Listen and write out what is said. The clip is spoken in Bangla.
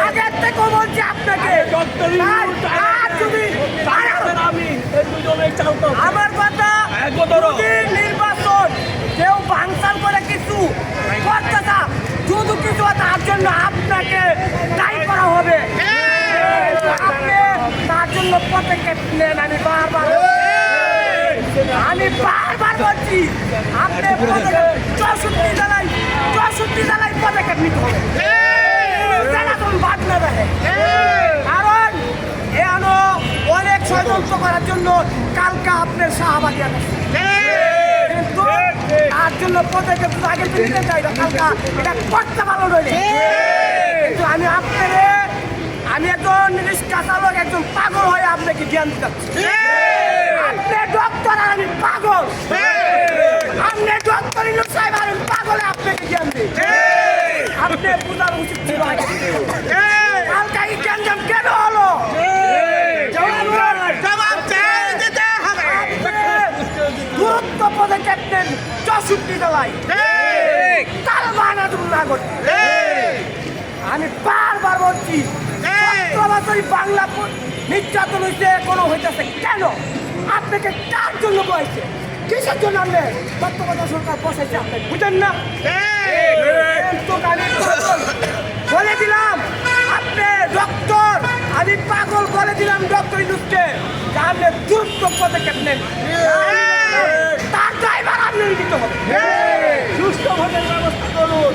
আগের থেকেও বলছি আপনাকে আমার কথা যদি নির্বাচন কেউ ভাঙচাল করে কিছু করতে চান শুধু কিছু তার জন্য আপনাকে দায়ী করা হবে। আপনি তার জন্য পদক্ষেপ নেন। আমি বারবার বলছি আপনি 64 জেলায় পদক্ষেপ নিতে হবে বাদ না দেখে। কারণ এনো অনেক ষড়যন্ত্র করার জন্য কালকা আপনার শাহবাগী আছে কিন্তু তার জন্য পদক্ষেপ আগে নিতে চাই না কালকা এটা করতে ভালো নইলে কিন্তু আমি একজন রিক্সা চালক একজন পাগল হয়ে আপনাকে জ্ঞান দিচ্ছি। আপনি ডক্টর আর আমি পাগল। আপনি ডক্টর ইউনূস সাহেব আর আমি পাগলে আপনাকে জ্ঞান দিই। আপনি বুঝার উচিত ছিল আগে। কালকা এই জ্ঞান কেন হলো? গুরুত্ব পদক্ষেপ নেন 64 জেলায় তার বানাতুল না করতে। আমি বারবার বলছি 17 বছরই বাংলা নির্যাতন হয়েছে কোনো হইতেছে কেন? আপনাকে কার জন্য বলছে? কিসের জন্য আপনি বর্তমান সরকার বসাইছে আপনি বুঝেন না? বলে দিলাম আপনি ডক্টর আমি পাগল বলে দিলাম ডক্টর ইউনূসকে আপনি দ্রুত পদক্ষেপ নেন। তার ড্রাইভার আপনি দিতে হবে সুস্থ ভোটের ব্যবস্থা করুন।